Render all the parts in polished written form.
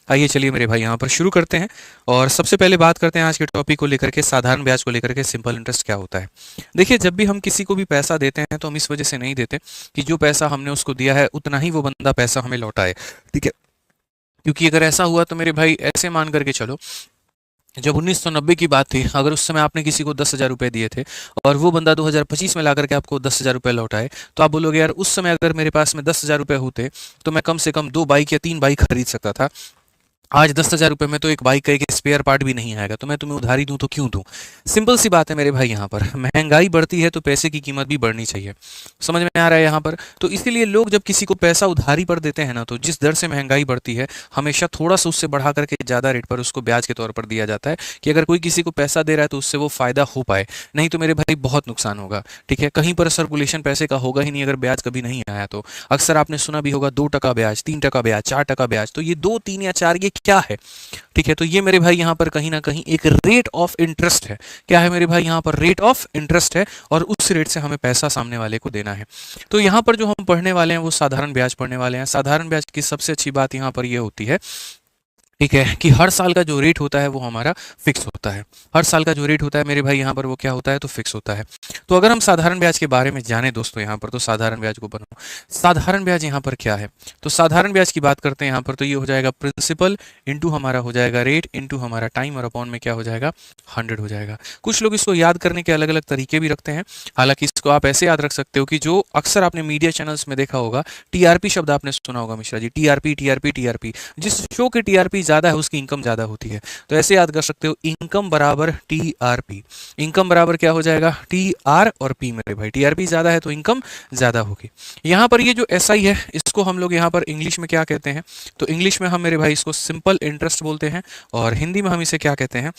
आइए चलिए मेरे भाई यहाँ पर शुरू करते हैं। और सबसे पहले बात करते हैं आज के टॉपिक को लेकर के, साधारण ब्याज को लेकर के, सिंपल इंटरेस्ट क्या होता है। देखिए, जब भी हम किसी को भी पैसा देते हैं तो हम इस वजह से नहीं देते कि जो पैसा हमने उसको दिया है उतना ही वो बंदा पैसा हमें लौटाए, ठीक है। क्योंकि अगर ऐसा हुआ तो मेरे भाई ऐसे मान करके चलो, जब 1990 की बात थी, अगर उस समय आपने किसी को 10,000 रुपए दिए थे और वो बंदा 2025 में ला करके आपको 10,000 रुपए लौटाए, तो आप बोलोगे यार उस समय अगर मेरे पास में 10,000 रुपए होते तो मैं कम से कम 2 बाइक या 3 बाइक खरीद सकता था। आज 10,000 रुपए में तो एक बाइक का एक स्पेयर पार्ट भी नहीं आएगा, तो मैं तुम्हें उधारी दूं तो क्यों दूं। सिंपल सी बात है मेरे भाई, यहाँ पर महंगाई बढ़ती है तो पैसे की कीमत भी बढ़नी चाहिए। समझ में आ रहा है यहाँ पर। तो इसीलिए लोग जब किसी को पैसा उधारी पर देते हैं ना, तो जिस दर से महंगाई बढ़ती है हमेशा थोड़ा सा उससे बढ़ा करके ज़्यादा रेट पर उसको ब्याज के तौर पर दिया जाता है, कि अगर कोई किसी को पैसा दे रहा है तो उससे वो फायदा हो पाए, नहीं तो मेरे भाई बहुत नुकसान होगा। ठीक है, कहीं पर सर्कुलेशन पैसे का होगा ही नहीं अगर ब्याज कभी नहीं आया तो। अक्सर आपने सुना भी होगा 2% ब्याज, 3% ब्याज, 4% ब्याज। तो ये 2, 3 या 4 ये क्या है, ठीक है। तो ये मेरे भाई यहाँ पर कहीं ना कहीं एक रेट ऑफ इंटरेस्ट है। क्या है मेरे भाई, यहाँ पर रेट ऑफ इंटरेस्ट है, और उस रेट से हमें पैसा सामने वाले को देना है। तो यहाँ पर जो हम पढ़ने वाले हैं वो साधारण ब्याज पढ़ने वाले हैं। साधारण ब्याज की सबसे अच्छी बात यहाँ पर ये होती है, ठीक है, कि हर साल का जो रेट होता है वो हमारा फिक्स होता है। हर साल का जो रेट होता है मेरे भाई यहाँ पर वो क्या होता है, तो फिक्स होता है। तो अगर हम साधारण ब्याज के बारे में जाने दोस्तों यहाँ पर, तो साधारण ब्याज को बनाओ। साधारण ब्याज यहाँ पर क्या है, तो साधारण ब्याज की बात करते हैं यहाँ पर, तो ये हो जाएगा प्रिंसिपल इंटू हमारा हो जाएगा रेट इंटू हमारा टाइम, और अपॉन में क्या हो जाएगा, 100 हो जाएगा। कुछ लोग इसको याद करने के अलग अलग तरीके भी रखते हैं। हालांकि इसको आप ऐसे याद रख सकते हो कि जो अक्सर आपने मीडिया चैनल्स में देखा होगा, टीआरपी शब्द आपने सुना होगा Mishra ji, TRP TRP TRP. जिस शो की टीआरपी ज्यादा है उसकी इनकम ज्यादा होती है। तो ऐसे याद कर सकते हो, इनकम बराबर टीआरपी। इनकम बराबर क्या हो जाएगा, टी आर और पी। मेरे भाई टीआरपी ज्यादा है तो इनकम ज्यादा होगी। यहाँ पर ये जो एसआई है इसको हम लोग यहाँ पर इंग्लिश में क्या कहते हैं, तो इंग्लिश में हम मेरे भाई इसको सिंपल इंटरेस्ट बोलते हैं, और हिंदी में हम इसे क्या कहते हैं,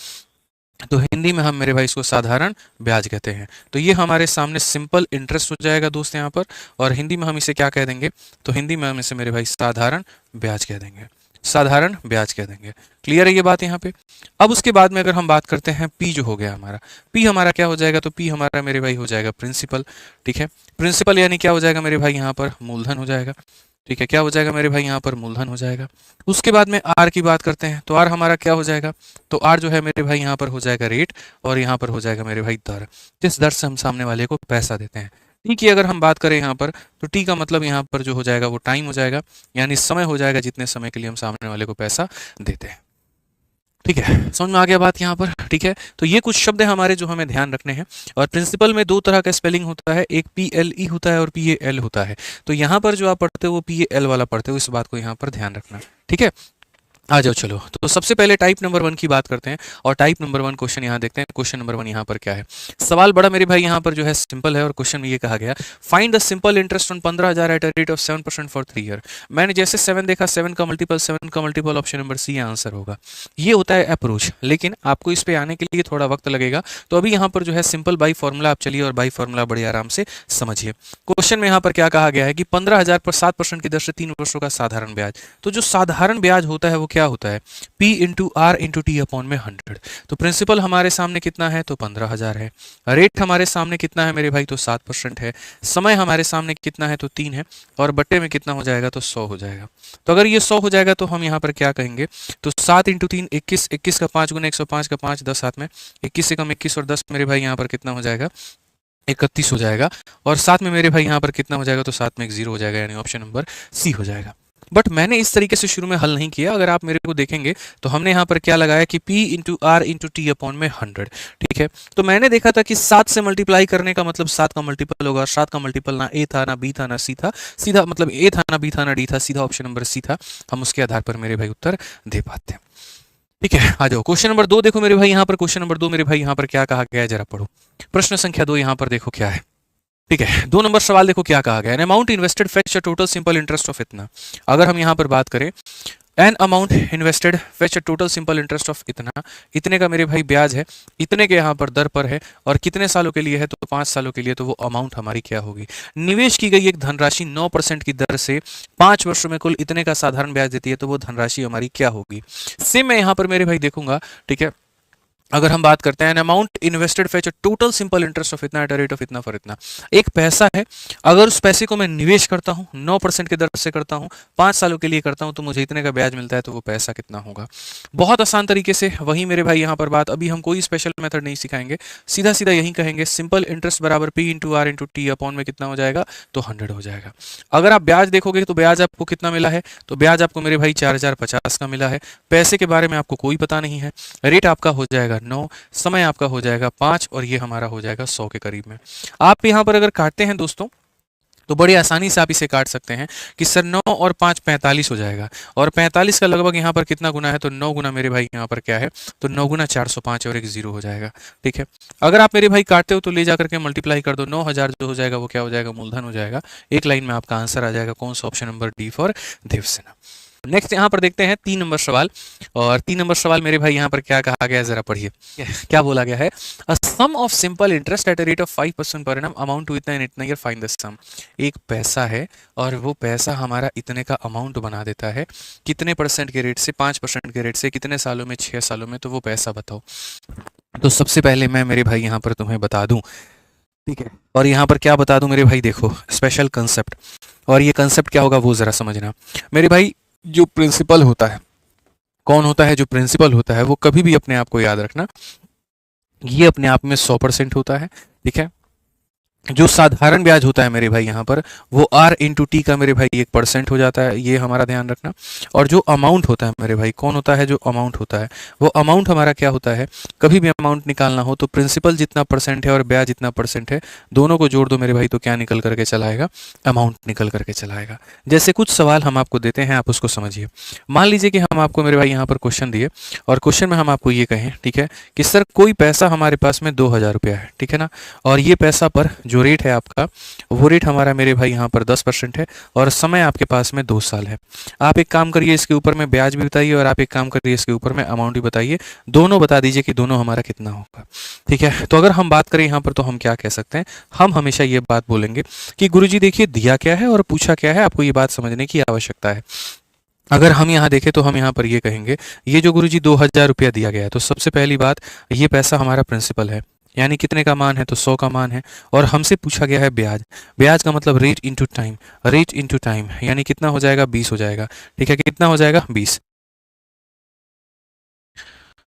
तो हिंदी में हम मेरे भाई इसको साधारण ब्याज कहते हैं। तो ये हमारे सामने सिंपल इंटरेस्ट हो जाएगा दोस्त यहाँ पर, और हिंदी में हम इसे क्या कह देंगे, तो हिंदी में हम इसे मेरे भाई साधारण ब्याज कह देंगे, साधारण ब्याज कह देंगे। क्लियर है ये बात यहाँ पे। अब उसके बाद में अगर हम बात करते हैं पी जो हो गया हमारा, पी हमारा क्या हो जाएगा, तो पी हमारा मेरे भाई हो जाएगा प्रिंसिपल। ठीक है, प्रिंसिपल यानी क्या हो जाएगा मेरे भाई, यहाँ पर मूलधन हो जाएगा। ठीक है, क्या हो जाएगा मेरे भाई, यहाँ पर मूलधन हो जाएगा। उसके बाद में आर की बात करते हैं, तो आर हमारा क्या हो जाएगा, तो आर जो है मेरे भाई यहाँ पर हो जाएगा रेट, और यहाँ पर हो जाएगा मेरे भाई दर, जिस दर से हम सामने वाले को पैसा देते हैं। टी की अगर हम बात करें यहाँ पर, तो टी का मतलब यहाँ पर जो हो जाएगा वो टाइम हो जाएगा, यानी समय हो जाएगा जितने समय के लिए हम सामने वाले को पैसा देते हैं। ठीक है, समझ में आ गया बात यहाँ पर। ठीक है, तो ये कुछ शब्द है हमारे जो हमें ध्यान रखने हैं। और प्रिंसिपल में 2 तरह का स्पेलिंग होता है, एक PLE होता है और PAL होता है। तो यहाँ पर जो आप पढ़ते हो वो PAL वाला पढ़ते हो, इस बात को यहाँ पर ध्यान रखना। ठीक है, आ जाओ चलो। तो सबसे पहले टाइप नंबर 1 की बात करते हैं, और टाइप नंबर 1 क्वेश्चन यहाँ देखते हैं। क्वेश्चन नंबर 1 यहाँ पर क्या है, सवाल बड़ा मेरे भाई यहाँ पर जो है सिंपल है, और क्वेश्चन में ये कहा गया, find the simple interest on 15,000 at a rate of 7% for 3 year. मैंने जैसे 7 देखा, 7 का multiple option number C answer होगा। ये होता है अप्रोच, लेकिन आपको इस पे आने के लिए थोड़ा वक्त लगेगा। तो अभी यहाँ पर जो है सिंपल बाई फॉर्मूला आप चलिए, और बाई फॉर्मूला बड़े आराम से समझिए। क्वेश्चन में यहाँ पर क्या कहा गया है कि 15,000 पर 7% की दर से 3 वर्षों का साधारण ब्याज। तो जो साधारण ब्याज होता है वो क्या होता है, P into R into T upon में 100। तो प्रिंसिपल हमारे सामने कितना है, तो 15,000 है। रेट हमारे सामने कितना है मेरे भाई, तो 7% है। समय हमारे सामने कितना है, तो 3 है। और बट्टे में कितना हो जाएगा, तो 100 हो जाएगा। तो अगर ये 100 हो जाएगा तो हम यहाँ पर क्या कहेंगे, तो 7 इंटू 3 21, 21 का 5 गुना 105 का 5, 10 हाथ में 21 से कम 21 और 10 मेरे भाई यहाँ पर कितना हो जाएगा, 31 हो जाएगा। और साथ में मेरे भाई यहाँ पर कितना हो जाएगा, तो साथ में एक 0 हो जाएगा, यानी ऑप्शन नंबर सी हो जाएगा। बट मैंने इस तरीके से शुरू में हल नहीं किया। अगर आप मेरे को देखेंगे तो हमने यहाँ पर क्या लगाया कि P into R into T upon में 100। ठीक है, तो मैंने देखा था कि 7 से मल्टीप्लाई करने का मतलब 7 का मल्टीपल होगा। 7 का मल्टीपल ना A था, ना B था, ना C था। सीधा मतलब A था, ना B था, ना D था, सीधा ऑप्शन नंबर C था। हम उसके आधार पर मेरे भाई उत्तर दे पाते हैं। ठीक है, आ जाओ क्वेश्चन नंबर 2 देखो मेरे भाई यहाँ पर। क्वेश्चन नंबर 2 मेरे भाई यहाँ पर क्या कहा गया है, जरा पढ़ो। प्रश्न संख्या 2 यहाँ पर देखो क्या है। ठीक है, 2 नंबर सवाल देखो क्या कहा गया है, amount invested fetch a total simple interest of इतना। अगर हम यहाँ पर बात करें, an amount invested fetch a total simple interest of इतना, इतने का मेरे भाई ब्याज है, इतने के यहाँ पर दर पर है, और कितने सालों के लिए है, तो 5 सालों के लिए। तो वो अमाउंट हमारी क्या होगी, निवेश की गई एक धनराशि 9% की दर से 5 वर्षों में कुल इतने का साधारण ब्याज देती है, तो वो धनराशि हमारी क्या होगी। सेम मैं यहाँ पर मेरे भाई देखूंगा। ठीक है, अगर हम बात करते हैं an amount invested fetch total simple interest of इतना एट रेट ऑफ इतना फॉर इतना। एक पैसा है, अगर उस पैसे को मैं निवेश करता हूँ 9% की दर से करता हूँ, 5 सालों के लिए करता हूँ, तो मुझे इतने का ब्याज मिलता है, तो वो पैसा कितना होगा। बहुत आसान तरीके से वही मेरे भाई यहाँ पर बात, अभी हम कोई स्पेशल मेथड नहीं सिखाएंगे, सीधा सीधा यही कहेंगे सिंपल इंटरेस्ट बराबर P into R into T upon में कितना हो जाएगा, तो 100 हो जाएगा। अगर आप ब्याज देखोगे तो ब्याज आपको कितना मिला है, तो ब्याज आपको मेरे भाई 4050 का मिला है। पैसे के बारे में आपको कोई पता नहीं है, रेट आपका हो जाएगा 9, समय आपका हो जाएगा 5 और ये हमारा हो जाएगा 100 के करीब में। आप यहाँ पर अगर काटते हैं दोस्तों तो बड़ी आसानी से आप इसे काट सकते हैं कि सर 9 और 5 45 हो जाएगा, और 45 का लगभग यहाँ पर कितना गुना है, तो 9 गुना मेरे भाई यहाँ पर क्या है, तो 9 गुना 405 और एक जीरो हो जाएगा। ठीक है, अगर आप मेरे भाई काटते हो तो ले जाकर के मल्टीप्लाई कर दो, 9000 जो हो जाएगा वो क्या हो जाएगा, मूलधन हो जाएगा। एक लाइन में आपका आंसर आ जाएगा, कौन सा, option number D for Devasena. Next यहाँ पर देखते हैं 3 नंबर सवाल, और 3 नंबर सवाल मेरे भाई यहाँ पर क्या कहा गया है, जरा पढ़िए क्या बोला गया है। A sum of simple interest at a rate of 5% per annum amount to इतना इन इतना ईयर, फाइंड द सम। एक पैसा है और वो पैसा हमारा इतने का अमाउंट बना देता है, कितने परसेंट के रेट से, 5% के रेट से, कितने सालों में, 6 सालों में, तो वो पैसा बताओ। तो सबसे पहले मैं मेरे भाई यहाँ पर तुम्हें बता दूं, ठीक है, और यहाँ पर क्या बता दूं मेरे भाई, देखो स्पेशल कंसेप्ट, और ये कंसेप्ट क्या होगा वो जरा समझना मेरे भाई। जो प्रिंसिपल होता है, कौन होता है, जो प्रिंसिपल होता है वो कभी भी अपने आप को याद रखना, ये अपने आप में 100% होता है। ठीक है, जो साधारण ब्याज होता है मेरे भाई यहाँ पर, वो आर इंटू टी का मेरे भाई 1% हो जाता है, ये हमारा ध्यान रखना। और जो अमाउंट होता है मेरे भाई, कौन होता है, जो अमाउंट होता है, वो अमाउंट हमारा क्या होता है, कभी भी अमाउंट निकालना हो तो प्रिंसिपल जितना परसेंट है और ब्याज जितना परसेंट है, दोनों को जोड़ दो मेरे भाई, तो क्या निकल करके चलाएगा, अमाउंट निकल करके चलाएगा। जैसे कुछ सवाल हम आपको देते हैं, आप उसको समझिए। मान लीजिए कि हम आपको मेरे भाई यहाँ पर क्वेश्चन दिए, और क्वेश्चन में हम आपको ये कहें, ठीक है, कि सर कोई पैसा हमारे पास में 2000 रुपया है, ठीक है ना, और ये पैसा पर जो रेट है आपका, वो रेट हमारा मेरे भाई यहाँ पर 10% है, और समय आपके पास में 2 साल है। आप एक काम करिए, इसके ऊपर में ब्याज भी बताइए, और आप एक काम करिए, इसके ऊपर में अमाउंट भी बताइए, दोनों बता दीजिए कि दोनों हमारा कितना होगा। ठीक है, तो अगर हम बात करें यहाँ पर, तो हम क्या कह सकते हैं, हम हमेशा ये बात बोलेंगे कि गुरुजी देखिए दिया क्या है और पूछा क्या है, आपको ये बात समझने की आवश्यकता है। अगर हम यहाँ देखें तो हम यहाँ पर ये कहेंगे, ये जो गुरुजी 2000 रुपया दिया गया है, तो सबसे पहली बात, ये पैसा हमारा प्रिंसिपल है, यानी कितने का मान है, तो 100 का मान है, और हमसे पूछा गया है ब्याज। ब्याज का मतलब rate into time, rate into time यानी कितना हो जाएगा, 20 हो जाएगा। ठीक है, कितना हो जाएगा, 20।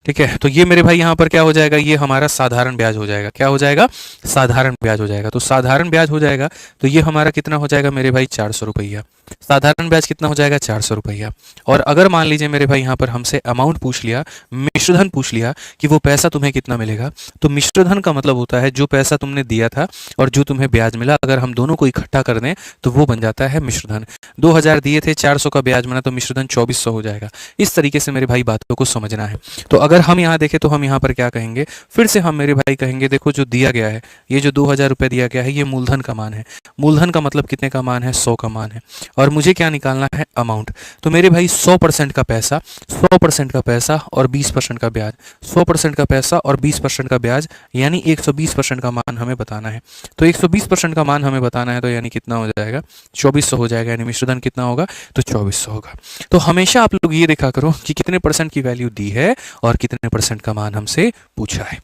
ठीक है, तो ये मेरे भाई यहाँ पर क्या हो जाएगा, ये हमारा साधारण ब्याज हो जाएगा। क्या हो जाएगा, साधारण ब्याज हो जाएगा। तो साधारण ब्याज हो जाएगा, तो ये हमारा कितना हो जाएगा मेरे भाई, 400 रुपया। साधारण ब्याज कितना हो जाएगा, 400 रुपया। और अगर मान लीजिए मेरे भाई यहाँ पर हमसे अमाउंट पूछ लिया, मिश्रधन पूछ लिया कि वो पैसा तुम्हें कितना मिलेगा, तो मिश्रधन का मतलब होता है जो पैसा तुमने दिया था और जो तुम्हें ब्याज मिला, अगर हम दोनों को इकट्ठा कर दें तो वो बन जाता है मिश्रधन। 2000 दिए थे, 400 का ब्याज बना, तो मिश्रधन 2400 हो जाएगा। इस तरीके से मेरे भाई बातों को समझना है। तो अगर हम यहाँ देखें तो हम यहाँ पर क्या कहेंगे, फिर से हम मेरे भाई कहेंगे, देखो जो दिया गया है, ये जो 2000 रुपये दिया गया है, ये मूलधन का मान है। मूलधन का मतलब कितने का मान है, 100 का मान है, और मुझे क्या निकालना है, अमाउंट। तो मेरे भाई 100% का पैसा, 100% का पैसा और 20% का ब्याज, 100% का पैसा और 20% का ब्याज, यानी 120% का मान हमें बताना है। तो 120% का मान हमें बताना है, तो यानी कितना हो जाएगा, 2400 हो जाएगा, यानी मिश्रधन कितना होगा, तो 2400 होगा। तो हमेशा आप लोग ये देखा करो कि कितने परसेंट की वैल्यू दी है और कितने परसेंट का मान हमसे पूछा है,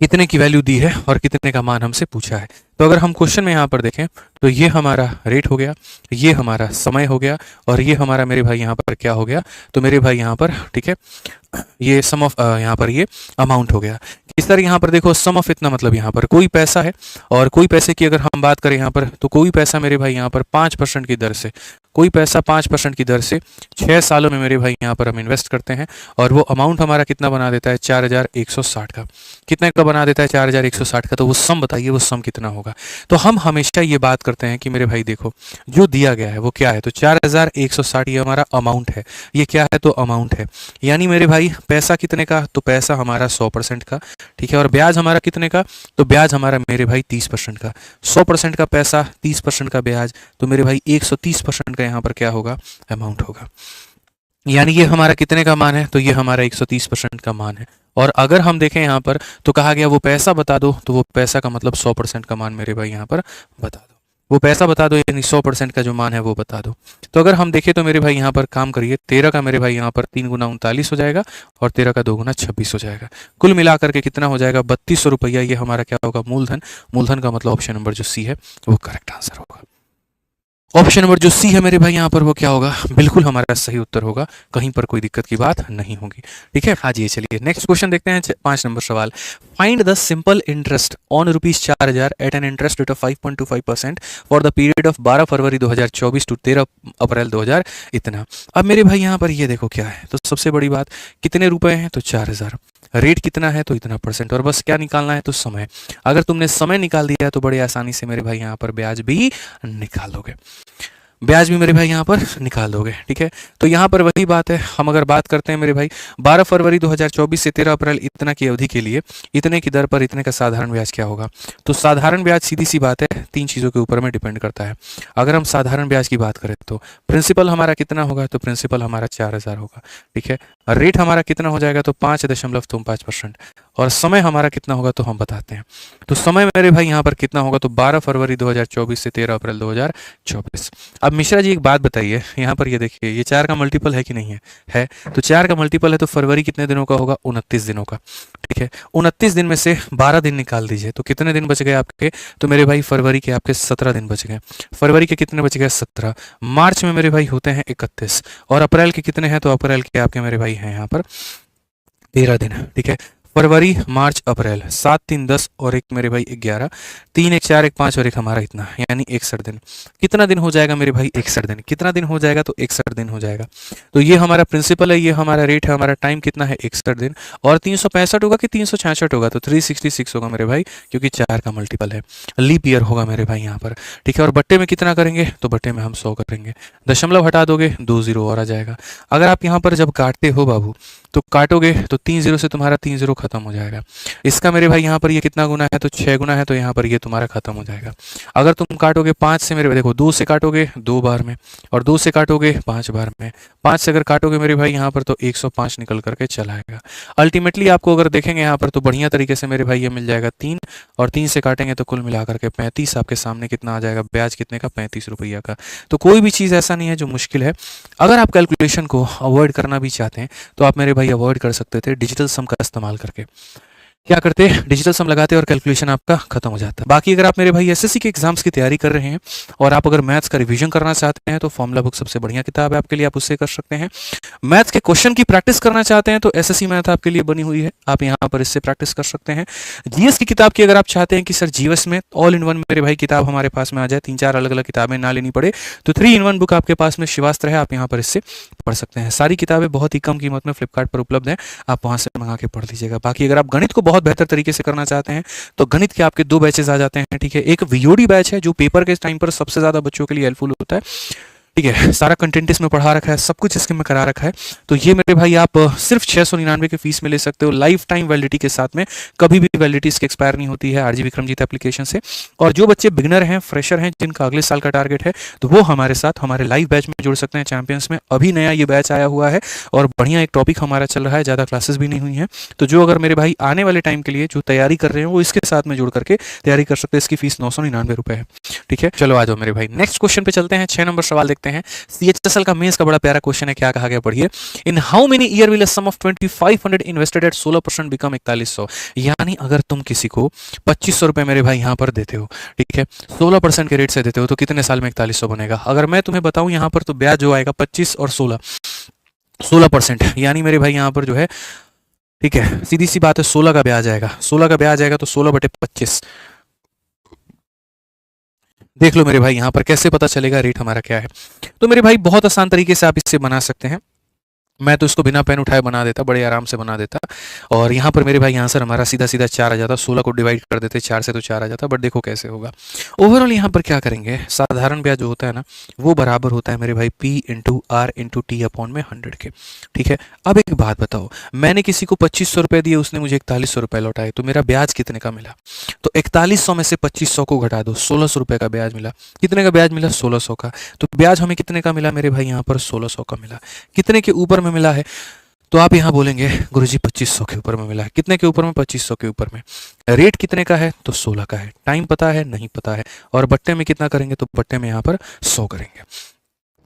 कितने की वैल्यू दी है और कितने का मान हमसे पूछा है। तो अगर हम क्वेश्चन में यहाँ पर देखें तो ये हमारा रेट हो गया, ये हमारा समय हो गया, और ये हमारा मेरे भाई यहाँ पर क्या हो गया, तो मेरे भाई यहाँ पर, ठीक है, ये सम ऑफ, यहाँ पर ये अमाउंट हो गया। इस तरह यहाँ पर देखो, सम ऑफ इतना मतलब यहाँ पर कोई पैसा है, और कोई पैसे की अगर हम बात करें यहाँ पर, तो कोई पैसा मेरे भाई यहाँ पर 5% की दर से, कोई पैसा 5% की दर से 6 सालों में मेरे भाई यहाँ पर हम इन्वेस्ट करते हैं, और वो अमाउंट हमारा कितना बना देता है, 4160 का। कितने का बना देता है, 4160 का। तो वो सम बताइए, वो सम कितना होगा। तो हम हमेशा ये बात करते हैं कि मेरे भाई देखो, जो दिया गया है वो क्या है, तो 4160 ये हमारा अमाउंट है। ये क्या है, तो अमाउंट है, यानी मेरे भाई पैसा कितने का, तो पैसा हमारा 100% का, ठीक है, और ब्याज हमारा कितने का, तो ब्याज हमारा मेरे भाई 30% का। 100% का पैसा, 30% का ब्याज, तो मेरे भाई 130% का यहाँ पर क्या होगा, अमाउंट होगा। यानी ये हमारा कितने का मान है, तो ये हमारा 130% का मान है। और अगर हम देखें यहाँ पर, तो कहा गया वो पैसा बता दो, तो वो पैसा का मतलब 100% का मान मेरे भाई यहाँ पर बता दो। वो पैसा बता दो, यानी 100% का जो मान है वो बता दो। तो अगर हम देखें तो मेरे भाई यहाँ पर काम करिए, 13 का मेरे भाई यहाँ पर 3 गुना 39 हो जाएगा और 13 का 2 गुना 26 हो जाएगा। कुल मिलाकर के कितना हो जाएगा? 3200 रुपया। ये हमारा क्या होगा? मूलधन। मूलधन का मतलब ऑप्शन नंबर जो सी है वो करेक्ट आंसर होगा। ऑप्शन नंबर जो सी है मेरे भाई यहाँ पर वो क्या होगा? बिल्कुल हमारा सही उत्तर होगा, कहीं पर कोई दिक्कत की बात नहीं होगी। ठीक है, हाँ जी, चलिए नेक्स्ट क्वेश्चन देखते हैं। 5 नंबर सवाल। Find the simple interest on ₹4000 at an interest rate of 5.25% for the period of 12 February 2024 to 13 April 2000 इतना। अब मेरे भाई यहाँ पर ये देखो क्या है, तो सबसे बड़ी बात, कितने रुपए हैं? तो 4000। रेट कितना है? तो इतना परसेंट। और बस क्या निकालना है? तो समय। अगर तुमने समय निकाल दिया तो बड़े आसानी से मेरे भाई यहाँ पर ब्याज भी निकाल दोगे, ब्याज भी मेरे भाई यहाँ पर निकाल दोगे। ठीक है, तो यहाँ पर वही बात है, हम अगर बात करते हैं मेरे भाई 12 फरवरी 2024 से 13 अप्रैल इतना की अवधि के लिए इतने की दर पर इतने का साधारण ब्याज क्या होगा? तो साधारण ब्याज सीधी सी बात है, 3 चीज़ों के ऊपर में डिपेंड करता है। अगर हम साधारण ब्याज की बात करें तो प्रिंसिपल हमारा कितना होगा? तो प्रिंसिपल हमारा 4000 होगा। ठीक है, रेट हमारा कितना हो जाएगा? तो 5.5% और समय हमारा कितना होगा? तो हम बताते हैं। तो समय मेरे भाई यहाँ पर कितना होगा? तो 12 फरवरी 2024 से 13 अप्रैल 2024। अब मिश्रा जी एक बात बताइए, यहाँ पर ये देखिए, ये 4 का मल्टीपल है कि नहीं है? है। तो 4 का मल्टीपल है तो फरवरी कितने दिनों का होगा? 29 दिनों का। ठीक है, 29 दिन में से 12 दिन निकाल दीजिए तो कितने दिन बच गए आपके? तो मेरे भाई फरवरी के आपके 17 दिन बच गए। फरवरी के कितने बच गए? 17। मार्च में मेरे भाई होते हैं 31 और अप्रैल के कितने हैं? तो अप्रैल के आपके मेरे भाई हैं यहाँ पर 13 दिन। ठीक है, फरवरी मार्च अप्रैल, 7 3 10 और एक मेरे भाई 11, 3 1 4 1 5 और एक हमारा इतना, यानी 61 दिन। कितना दिन हो जाएगा मेरे भाई? 61 दिन। कितना दिन हो जाएगा? तो 61 दिन हो जाएगा। तो ये हमारा प्रिंसिपल है, ये हमारा रेट है, हमारा टाइम कितना है? 61 दिन। और 365 होगा कि 366 होगा? तो 366 होगा मेरे भाई, क्योंकि 4 का मल्टीपल है। लीप ईयर होगा मेरे भाई यहाँ पर। ठीक है, और बट्टे में कितना करेंगे? तो बट्टे में हम 100 करेंगे। दशमलव हटा दोगे 2 जीरो और आ जाएगा। अगर आप यहाँ पर जब काटते हो बाबू तो काटोगे तो 3 जीरो से तुम्हारा 3 जीरो खत्म हो जाएगा। इसका मेरे भाई यहाँ पर ये कितना गुना है? तो 6 गुना है, तो यहाँ पर ये तुम्हारा खत्म हो जाएगा। अगर तुम काटोगे 5 से मेरे भाई, देखो 2 से काटोगे 2 बार में और 2 से काटोगे 5 बार में, 5 से अगर काटोगे मेरे भाई यहाँ पर तो 105 निकल करके चला आएगा। अल्टीमेटली आपको अगर देखेंगे यहाँ पर तो बढ़िया तरीके से मेरे भाई ये मिल जाएगा 3 और 3 से काटेंगे तो कुल मिलाकर के 35 आपके सामने कितना आ जाएगा? ब्याज कितने का? 35 रुपया का। तो कोई भी चीज़ ऐसा नहीं है जो मुश्किल है। अगर आप कैलकुलेशन को अवॉइड करना भी चाहते हैं तो आप मेरे भाई अवॉइड कर सकते थे डिजिटल सम का इस्तेमाल करके। क्या करते हैं? डिजिटल सम लगाते और कैलकुलेशन आपका खत्म हो जाता है। बाकी अगर आप मेरे भाई एसएससी के एग्जाम्स की तैयारी कर रहे हैं और आप अगर मैथ्स का रिवीजन करना चाहते हैं तो फॉर्मूला बुक सबसे बढ़िया किताब है आपके लिए, आप उससे कर सकते हैं। मैथ्स के क्वेश्चन की प्रैक्टिस करना चाहते हैं तो एसएससी मैथ आपके लिए बनी हुई है, आप यहाँ पर इससे प्रैक्टिस कर सकते हैं। जीएस की किताब की अगर आप चाहते हैं कि सर जीएस में ऑल इन वन मेरे भाई किताब हमारे पास में आ जाए, 3-4 अलग अलग किताबें ना लेनी पड़े, तो 3 in 1 बुक आपके पास में शिवास्त्र है, आप यहाँ पर इससे पढ़ सकते हैं। सारी किताबें बहुत ही कम कीमत में फ्लिपकार्ट पर उपलब्ध हैं, आप वहाँ से मंगा के पढ़ लीजिएगा। बाकी अगर आप गणित को बहुत बेहतर तरीके से करना चाहते हैं तो गणित के आपके 2 बैचेस आ जाते हैं। ठीक है, एक वीओडी बैच है जो पेपर के टाइम पर सबसे ज्यादा बच्चों के लिए हेल्पफुल होता है। ठीक है, सारा कंटेंट इसमें पढ़ा रखा है, सब कुछ इसके में करा रखा है। तो ये मेरे भाई आप सिर्फ 699 के फीस में ले सकते हो, लाइफ टाइम वैलिडिटी के साथ में, कभी भी वैलिडिटी इसकी एक्सपायर नहीं होती है आरजी विक्रमजीत एप्लीकेशन से। और जो बच्चे बिगनर हैं, फ्रेशर हैं, जिनका अगले साल का टारगेट है, तो वो हमारे साथ हमारे लाइव बैच में जुड़ सकते हैं चैंपियंस में। अभी नया ये बैच आया हुआ है और बढ़िया एक टॉपिक हमारा चल रहा है, ज़्यादा क्लासेस भी नहीं हुई हैं। तो जो अगर मेरे भाई आने वाले टाइम के लिए जो तैयारी कर रहे हैं वो इसके साथ में जुड़ करके तैयारी कर सकते हैं। इसकी फीस 999 रुपये है। ठीक है, चलो आ जाओ मेरे भाई, नेक्स्ट क्वेश्चन पे चलते हैं। 6 नंबर सवाल देखते हैं। CHSL का मेंस का बड़ा प्यारा क्वेश्चन है, क्या कहा गया पढ़िए। In how many year will a sum of 2500 invested at 16% become 4100। यानी अगर तुम किसी को 2500 रुपए मेरे भाई यहाँ पर देते हो, ठीक है, 16% के रेट से देते हो, तो कितने साल में 4100 बनेगा? अगर मैं तुम्हें बताऊं यहाँ पर तो ब्याज जो आएगा 25 और 16% यानी मेरे भाई यहाँ पर जो है, ठीक है, सीधी सी बात है, 16 का ब्याज आएगा। 16 का ब्याज आएगा तो 16/25। देख लो मेरे भाई यहाँ पर कैसे पता चलेगा रेट हमारा क्या है। तो मेरे भाई बहुत आसान तरीके से आप इससे बना सकते हैं। मैं तो इसको बिना पेन उठाए बना देता, बड़े आराम से बना देता। और यहाँ पर मेरे भाई आंसर हमारा सीधा सीधा 4 आ जाता। 16 को डिवाइड कर देते 4 से तो 4 आ जाता। बट देखो कैसे होगा। ओवरऑल यहाँ पर क्या करेंगे, साधारण ब्याज जो होता है ना वो बराबर होता है मेरे भाई P into R into T upon में 100 के। ठीक है, अब एक बात बताओ, मैंने किसी को 2500 रुपये दिए, उसने मुझे 4100 रुपये लौटाए, तो मेरा ब्याज कितने का मिला? तो 4100 में से 2500 को घटा दो, 1600 रुपये का ब्याज मिला। कितने का ब्याज मिला? 1600 का। तो ब्याज हमें कितने का मिला मेरे भाई यहाँ पर? 1600 का मिला। कितने के ऊपर में मिला है? तो आप यहाँ बोलेंगे गुरुजी 2500 के ऊपर में मिला है। कितने के ऊपर में? 2500 के ऊपर में। रेट कितने का है? तो 16 का है। टाइम पता है? नहीं पता है। और बट्टे में कितना करेंगे? तो बट्टे में यहाँ पर 100 करेंगे।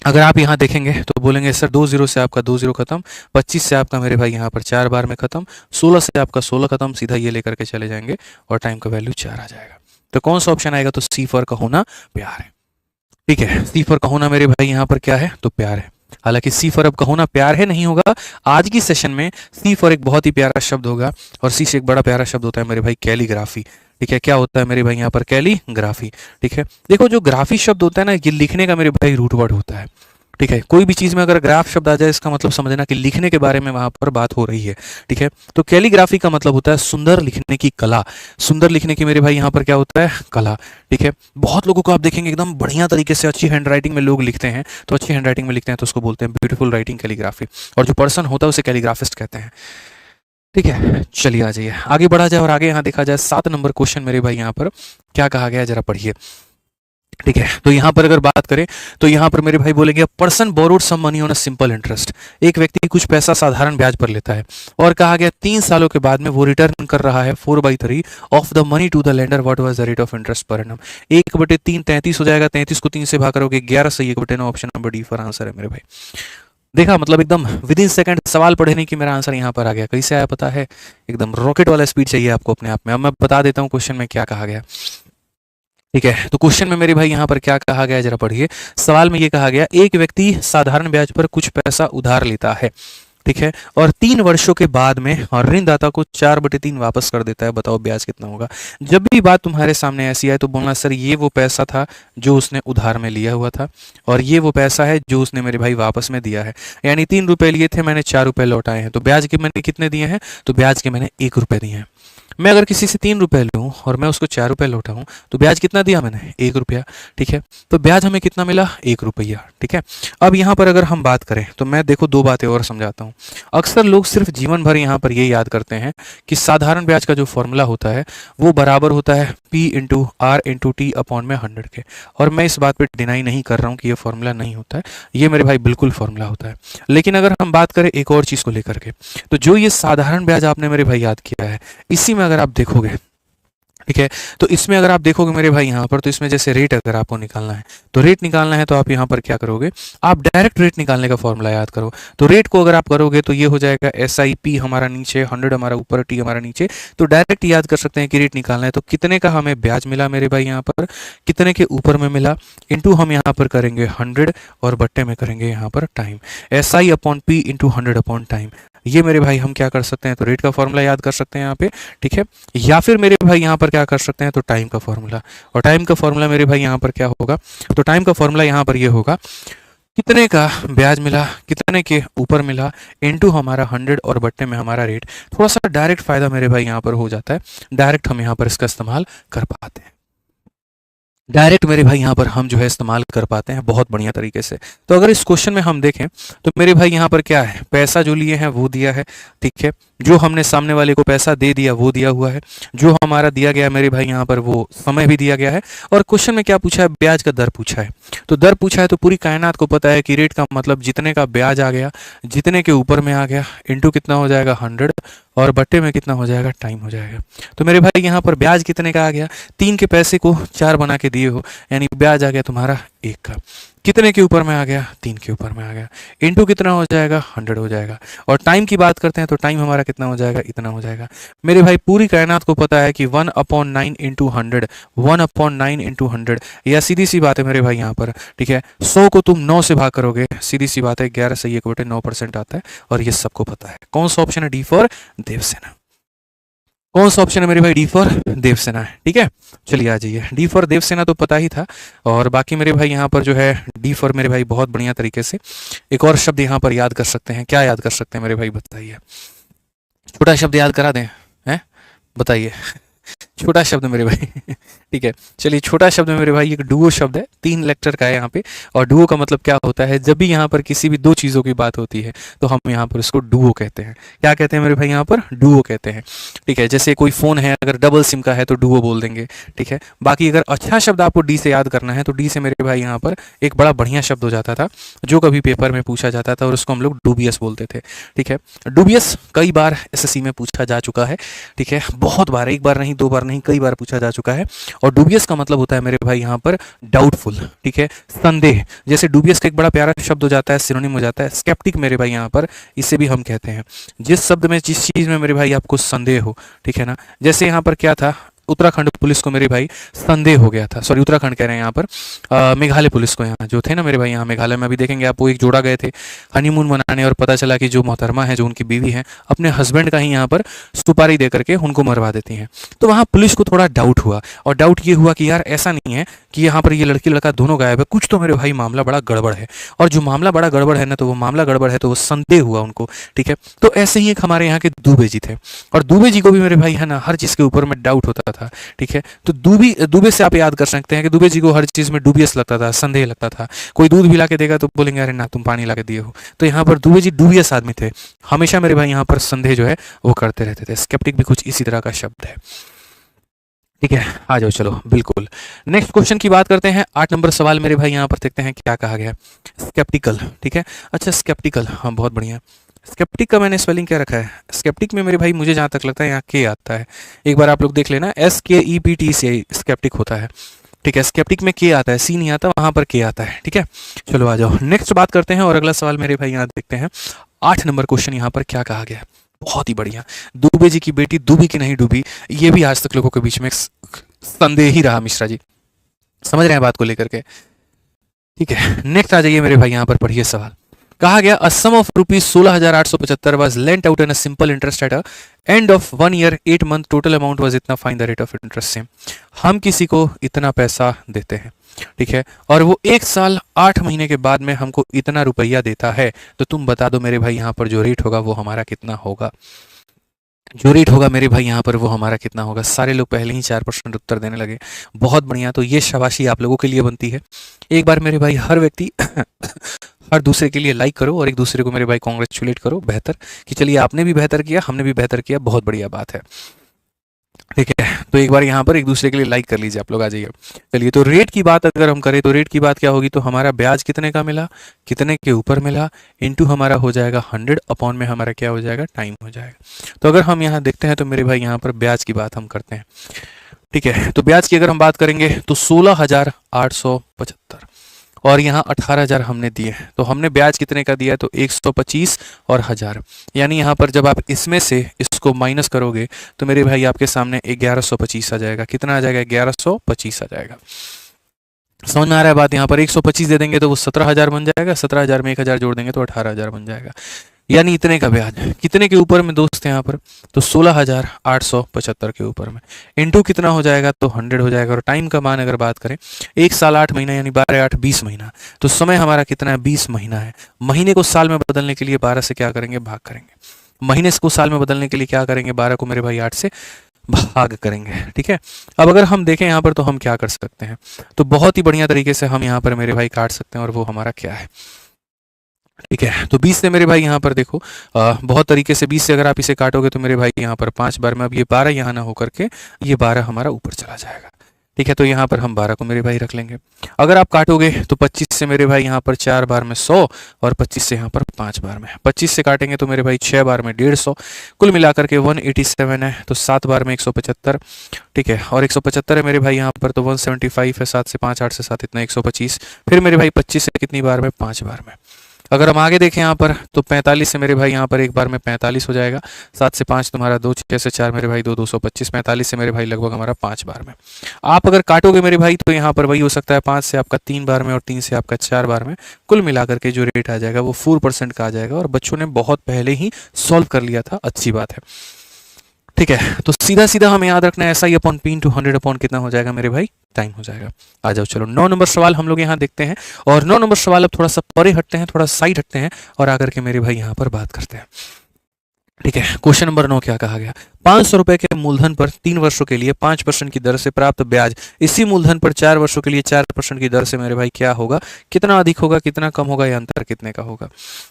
अगर आप यहाँ देखेंगे तो बोलेंगे सर 20 से आपका 20 खत्म, 25 से आपका मेरे भाई यहाँ पर 4 बार में खत्म, 16 से आपका 16 खत्म, सीधा ये लेकर के चले जाएंगे और टाइम का वैल्यू 4 आ जाएगा। तो कौन सा ऑप्शन आएगा? तो सी फॉर का होना प्यार है। ठीक है, सी फॉर का होना मेरे भाई यहाँ पर क्या है? तो प्यार है। हालांकि सी फॉर अब का होना प्यार है नहीं होगा। आज की सेशन में सी फॉर एक बहुत ही प्यारा शब्द होगा और सी से एक बड़ा प्यारा शब्द होता है मेरे भाई कैलीग्राफी। ठीक है, क्या होता है मेरे भाई यहाँ पर? कैलीग्राफी। ठीक है, देखो जो ग्राफी शब्द होता है ना, ये लिखने का मेरे भाई रूट वर्ड होता है। ठीक है, कोई भी चीज में अगर ग्राफ शब्द आ जाए इसका मतलब समझना कि लिखने के बारे में वहां पर बात हो रही है। ठीक है, तो कैलीग्राफी का मतलब होता है सुंदर लिखने की कला। सुंदर लिखने की मेरे भाई यहाँ पर क्या होता है? कला। ठीक है, बहुत लोगों को आप देखेंगे एकदम बढ़िया तरीके से अच्छी हैंड राइटिंग में लोग लिखते हैं, तो अच्छी हैंड राइटिंग में लिखते हैं तो उसको बोलते हैं ब्यूटीफुल राइटिंग कैलीग्राफी, और जो पर्सन होता है उसे कैलीग्राफिस्ट कहते हैं। ठीक है, चलिए आ जाइए आगे बढ़ा जाए और आगे यहाँ देखा जाए 7 नंबर क्वेश्चन मेरे भाई यहाँ पर क्या कहा गया है, जरा पढ़िए। ठीक है, तो यहाँ पर अगर बात करें तो यहाँ पर मेरे भाई बोलेंगे person borrowed some money on a simple interest. एक व्यक्ति कुछ पैसा साधारण ब्याज पर लेता है और कहा गया 3 सालों के बाद में वो रिटर्न कर रहा है 4/3 of the money to the lender. What was the rate of interest per annum? 1/3 33 हो जाएगा। 33 को 3 से भाग करोगे 11 सही। 1/9 option number D for answer है मेरे भाई। देखा, मतलब एकदम विद इन सेकंड सवाल पढ़े नहीं कि मेरा आंसर यहाँ पर आ गया। कैसे आया पता है? एकदम रॉकेट वाला स्पीड चाहिए आपको अपने आप में। अब मैं बता देता हूँ क्वेश्चन में क्या कहा गया। ठीक है, तो क्वेश्चन में मेरे भाई यहाँ पर क्या कहा गया है, जरा पढ़िए। सवाल में ये कहा गया एक व्यक्ति साधारण ब्याज पर कुछ पैसा उधार लेता है। ठीक है, और 3 वर्षों के बाद में और ऋणदाता को 4/3 वापस कर देता है। बताओ ब्याज कितना होगा? जब भी बात तुम्हारे सामने ऐसी आए तो बोलना सर ये वो पैसा था जो उसने उधार में लिया हुआ था और ये वो पैसा है जो उसने मेरे भाई वापस में दिया है। यानी 3 रुपए लिए थे, मैंने 4 रुपए लौटाए हैं। तो ब्याज के मैंने कितने दिए हैं? तो ब्याज के मैंने 1 रुपए दिए हैं। मैं अगर किसी से 3 रुपए लूँ और मैं उसको 4 रुपए लौटाऊं तो ब्याज कितना दिया मैंने? 1 रुपया। ठीक है, तो ब्याज हमें कितना मिला? 1 रुपया। ठीक है, अब यहाँ पर अगर हम बात करें तो मैं देखो 2 बातें और समझाता हूँ। अक्सर लोग सिर्फ जीवन भर यहाँ पर ये याद करते हैं कि साधारण ब्याज का जो फॉर्मूला होता है वो बराबर होता है P/R/T/100 के। और मैं इस बात पर डिनाई नहीं कर रहा हूँ कि ये फॉर्मूला नहीं होता है, ये मेरे भाई बिल्कुल फॉर्मूला होता है। लेकिन अगर हम बात करें एक और चीज़ को लेकर के, तो जो ये साधारण ब्याज आपने मेरे भाई याद किया है, इसी में अगर आप देखोगे, ठीक है, तो इसमें अगर आप देखोगे मेरे भाई यहाँ पर, तो इसमें जैसे रेट अगर आपको निकालना है तो रेट निकालना है तो आप यहाँ पर क्या करोगे? आप डायरेक्ट रेट निकालने का फॉर्मूला याद करो। तो रेट को अगर आप करोगे तो ये हो जाएगा SIP हमारा नीचे, 100 हमारा ऊपर, T हमारा नीचे। तो डायरेक्ट याद कर सकते हैं कि रेट निकालना है तो कितने का हमें ब्याज मिला मेरे भाई यहाँ पर, कितने के ऊपर में मिला, इंटू हम यहाँ पर करेंगे 100 और बट्टे में करेंगे यहाँ पर टाइम। SI/P into 100 time. ये मेरे भाई हम क्या कर सकते हैं? तो रेट का फॉर्मूला याद कर सकते हैं यहाँ पे। ठीक है, या फिर मेरे भाई यहाँ पर क्या कर सकते हैं? तो टाइम का फॉर्मूला। और टाइम का फॉर्मूला मेरे भाई यहाँ पर क्या होगा? तो टाइम का फॉर्मूला यहाँ पर ये होगा कितने का ब्याज मिला, कितने के ऊपर मिला, इनटू हमारा 100 और बट्टे में हमारा रेट। थोड़ा सा डायरेक्ट फायदा मेरे भाई यहाँ पर हो जाता है, डायरेक्ट हम यहाँ पर इसका इस्तेमाल कर पाते हैं। डायरेक्ट मेरे भाई यहाँ पर हम जो है इस्तेमाल कर पाते हैं बहुत बढ़िया तरीके से। तो अगर इस क्वेश्चन में हम देखें तो मेरे भाई यहाँ पर क्या है? पैसा जो लिए हैं वो दिया है। ठीक है, जो हमने सामने वाले को पैसा दे दिया वो दिया हुआ है। जो हमारा दिया गया मेरे भाई यहाँ पर वो समय भी दिया गया है। और क्वेश्चन में क्या पूछा है? ब्याज का दर पूछा है। तो दर पूछा है तो पूरी कायनात को पता है कि रेट का मतलब जितने का ब्याज आ गया, जितने के ऊपर में आ गया, इंटू कितना हो जाएगा? 100 और बट्टे में कितना हो जाएगा? टाइम हो जाएगा। तो मेरे भाई यहाँ पर ब्याज कितने का आ गया? 3 के पैसे को 4 बना के दिए हो, यानी ब्याज आ गया तुम्हारा 1 का। कितने के ऊपर में आ गया? 3 के ऊपर में आ गया। इंटू कितना हो जाएगा? 100 हो जाएगा। और टाइम की बात करते हैं तो टाइम हमारा कितना हो जाएगा? इतना हो जाएगा। मेरे भाई पूरी कायनात को पता है कि 1/9 इंटू 100, 1/9 इंटू 100, या सीधी सी बात है मेरे भाई यहाँ पर। ठीक है, 100 को तुम 9 से भाग करोगे, सीधी सी बात है 11 सही 1/9% आता है और ये सबको पता है। कौन सा ऑप्शन है? D for Devasena. कौन सा ऑप्शन है मेरे भाई? डी फॉर देवसेना है। ठीक है, चलिए आ जाइए। डी फॉर देवसेना तो पता ही था, और बाकी मेरे भाई यहाँ पर जो है डी फॉर मेरे भाई बहुत बढ़िया तरीके से एक और शब्द यहाँ पर याद कर सकते हैं। क्या याद कर सकते हैं मेरे भाई? बताइए, छोटा शब्द याद करा दें हैं? बताइए, छोटा शब्द मेरे भाई ठीक है, चलिए छोटा शब्द मेरे भाई एक डुओ शब्द है, 3 लेटर का है यहाँ पे। और डुओ का मतलब क्या होता है, जब भी यहाँ पर किसी भी दो चीज़ों की बात होती है तो हम यहाँ पर उसको डुओ कहते हैं। क्या कहते हैं मेरे भाई, यहाँ पर डुओ कहते हैं। ठीक है, जैसे कोई फ़ोन है अगर डबल सिम का है तो डुओ बोल देंगे। ठीक है, बाकी अगर अच्छा शब्द आपको डी से याद करना है तो डी से मेरे भाई यहाँ पर एक बड़ा बढ़िया शब्द हो जाता था जो कभी पेपर में पूछा जाता था और उसको हम लोग डूबियस बोलते थे। ठीक है, डूबियस कई बार एसएससी में पूछा जा चुका है। ठीक है, बहुत बार, एक बार नहीं, 2 बार नहीं, कई बार पूछा जा चुका है। और डूबियस का मतलब होता है मेरे भाई यहाँ पर डाउटफुल। ठीक है, संदेह। जैसे डूबियस का एक बड़ा प्यारा शब्द हो जाता है, सिनोनिम हो जाता है स्केप्टिक मेरे भाई यहाँ पर, इसे भी हम कहते हैं जिस शब्द में, जिस चीज़ में मेरे भाई आपको संदेह हो। ठीक है ना, जैसे यहाँ पर क्या था, उत्तराखंड पुलिस को मेरे भाई संदेह हो गया था, सॉरी उत्तराखंड कह रहे हैं यहाँ पर, मेघालय पुलिस को, यहाँ जो थे ना मेरे भाई, यहाँ मेघालय में अभी देखेंगे आप, वो एक जोड़ा गए थे हनीमून मनाने और पता चला कि जो मोहतरमा है, जो उनकी बीवी है, अपने हस्बैंड का ही यहाँ पर सुपारी दे करके उनको मरवा देती हैं। तो वहाँ पुलिस को थोड़ा डाउट हुआ, और डाउट ये हुआ कि यार ऐसा नहीं है कि यहाँ पर ये लड़की लड़का दोनों गायब है, कुछ तो मेरे भाई मामला बड़ा गड़बड़ है। और जो मामला बड़ा गड़बड़ है ना, तो वो मामला गड़बड़ है तो वो संदेह हुआ उनको। ठीक है, तो ऐसे ही एक हमारे यहाँ के दुबे जी थे, और दुबे जी को भी मेरे भाई है ना हर चीज़ के ऊपर में डाउट होता था। ठीक है, तो दुबे से आप याद कर सकते हैं कि दुबे जी को हर चीज़ में डूबियस लगता था, संदेह लगता था। कोई दूध भी ला के देगा तो बोलेंगे अरे ना तुम पानी ला के दिए हो। तो यहाँ पर दुबे जी डूबियस आदमी थे, हमेशा मेरे भाई यहाँ पर संदेह जो है वो करते रहते थे। स्केप्टिक भी कुछ इसी तरह का शब्द है। ठीक है, आ जाओ चलो बिल्कुल नेक्स्ट क्वेश्चन की बात करते हैं। 8 नंबर सवाल मेरे भाई यहाँ पर देखते हैं क्या कहा गया। स्केप्टिकल। ठीक है, अच्छा स्केप्टिकल, हाँ बहुत बढ़िया। स्केप्टिक का मैंने स्पेलिंग क्या रखा है, स्केप्टिक में मेरे भाई मुझे जहाँ तक लगता है यहाँ के आता है। एक बार आप लोग देख लेना, SKEPT से स्केप्टिक होता है। ठीक है, स्केप्टिक में के आता है, सी नहीं आता, वहाँ पर के आता है। ठीक है, चलो आ जाओ नेक्स्ट बात करते हैं। और अगला सवाल मेरे भाई यहाँ देखते हैं 8 नंबर क्वेश्चन यहाँ पर क्या कहा गया है। बहुत ही बढ़िया, दुबे जी की बेटी डूबी कि नहीं डूबी, ये भी आज तक लोगों के बीच में संदेह ही रहा। मिश्रा जी समझ रहे हैं बात को लेकर के। ठीक है, नेक्स्ट आ जाइए मेरे भाई, यहाँ पर पढ़िए सवाल। कहा गया a sum of rupees 16,875 was lent out in a simple interest at a end of 1 year 8 month, total amount was इतना, find the rate of interest same. हम किसी को इतना पैसा देते हैं, ठीक है, और वो 1 साल 8 महीने के बाद में हमको इतना रुपया देता है, तो तुम बता दो मेरे भाई यहाँ पर जो रेट होगा वो हमारा कितना होगा। जो रेट होगा मेरे भाई यहाँ पर वो हमारा कितना होगा। सारे लोग पहले ही 4% उत्तर देने लगे, बहुत बढ़िया। तो ये शाबाशी आप लोगों के लिए बनती है। एक बार मेरे भाई हर व्यक्ति हर दूसरे के लिए लाइक करो और एक दूसरे को मेरे भाई कॉन्ग्रेचुलेट करो, बेहतर कि चलिए आपने भी बेहतर किया, हमने भी बेहतर किया, बहुत बढ़िया बात है। ठीक है, तो एक बार यहाँ पर एक दूसरे के लिए लाइक कर लीजिए आप लोग, आ जाइए। चलिए, तो रेट की बात अगर हम करें तो रेट की बात क्या होगी, तो हमारा ब्याज कितने का मिला, कितने के ऊपर मिला, इनटू हमारा हो जाएगा 100, अपॉन में हमारा क्या हो जाएगा, टाइम हो जाएगा। तो अगर हम यहाँ देखते हैं तो मेरे भाई यहाँ पर ब्याज की बात हम करते हैं। ठीक है, तो ब्याज की अगर हम बात करेंगे तो 16,875 और यहाँ 18,000 हमने दिए, तो हमने ब्याज कितने का दिया है, तो 125 और 1000, यानी यहाँ पर जब आप इसमें से इसको माइनस करोगे तो मेरे भाई आपके सामने 1125 आ जाएगा। कितना आ जाएगा, 1125 आ जाएगा। समझ में आ रहा है बात। यहाँ पर 125 दे देंगे तो वो 17,000 बन जाएगा, 17,000 में 1,000 जोड़ देंगे तो 18,000 बन जाएगा, यानी इतने का ब्याज। कितने के ऊपर में दोस्त यहाँ पर, तो 16,875 के ऊपर में, इनटू कितना हो जाएगा, तो 100 हो जाएगा। और टाइम का मान अगर बात करें, 1 साल 8 महीना यानी 12 8 20 महीना, तो समय हमारा कितना है, 20 महीना है। महीने को साल में बदलने के लिए 12 से क्या करेंगे, भाग करेंगे। महीने को साल में बदलने के लिए क्या करेंगे, 12 को मेरे भाई 8 से भाग करेंगे। ठीक है, अब अगर हम देखें यहाँ पर तो हम क्या कर सकते हैं, तो बहुत ही बढ़िया तरीके से हम यहाँ पर मेरे भाई काट सकते हैं, और वो हमारा क्या है। ठीक है, तो 20 से मेरे भाई यहाँ पर देखो बहुत तरीके से 20 से अगर आप इसे काटोगे तो मेरे भाई यहाँ पर 5 बार में, अब ये 12 यहाँ ना होकर के ये 12 हमारा ऊपर चला जाएगा। ठीक है, तो यहाँ पर हम 12 को मेरे भाई रख लेंगे। अगर आप काटोगे तो 25 से मेरे भाई यहाँ पर 4 बार में 100 और 25 से यहाँ पर 5 बार में, 25 से काटेंगे तो मेरे भाई 6 बार में 150, कुल मिलाकर के 187 है, तो 7 बार में 175। ठीक है, और 175 है मेरे भाई यहाँ पर, तो 175 है, 7 से 5 8 से 7 इतना 125, फिर मेरे भाई 25 से कितनी बार में, 5 बार में। अगर हम आगे देखें यहाँ पर तो 45 से मेरे भाई यहाँ पर एक बार में 45 हो जाएगा, 7 से 5 तुम्हारा 2, 6 से 4 मेरे भाई 2, 225, 45 से मेरे भाई लगभग हमारा 5 बार में। आप अगर काटोगे मेरे भाई तो यहाँ पर वही हो सकता है, 5 से आपका 3 बार में और 3 से आपका 4 बार में, कुल मिलाकर के जो रेट आ जाएगा वो 4% का आ जाएगा। और बच्चों ने बहुत पहले ही सॉल्व कर लिया था, अच्छी बात है। ठीक है, तो सीधा सीधा हमें याद रखना है ऐसा ही अपॉन पी इंटू 100 अपॉन कितना हो जाएगा मेरे भाई, टाइम हो जाएगा। आ जाओ चलो 9 नंबर सवाल हम लोग यहाँ देखते हैं, और 9 नंबर सवाल अब थोड़ा सा परे हटते हैं, थोड़ा साइड हटते हैं और आकर के मेरे भाई यहाँ पर बात करते हैं। ठीक है। क्वेश्चन नंबर 9 क्या कहा गया? 500 रुपए के मूलधन पर 3 वर्षों के लिए 5% की दर से प्राप्त ब्याज इसी मूलधन पर 4 वर्षों के लिए 4% की दर से मेरे भाई क्या होगा, कितना अधिक होगा, कितना कम होगा, या अंतर कितने का होगा।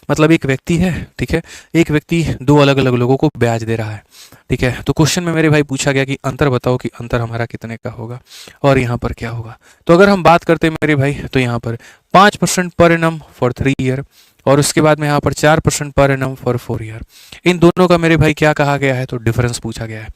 मतलब एक व्यक्ति है, ठीक है, एक व्यक्ति दो अलग अलग लोगों को ब्याज दे रहा है, ठीक है। तो क्वेश्चन में मेरे भाई पूछा गया कि अंतर बताओ कि अंतर हमारा कितने का होगा और यहाँ पर क्या होगा। तो अगर हम बात करते हैं मेरे भाई, तो यहाँ पर 5% पर एनम फॉर 3 ईयर और उसके बाद में यहाँ पर 4% पर एनम फॉर 4 ईयर। इन दोनों का मेरे भाई क्या कहा गया है? तो डिफरेंस पूछा गया है।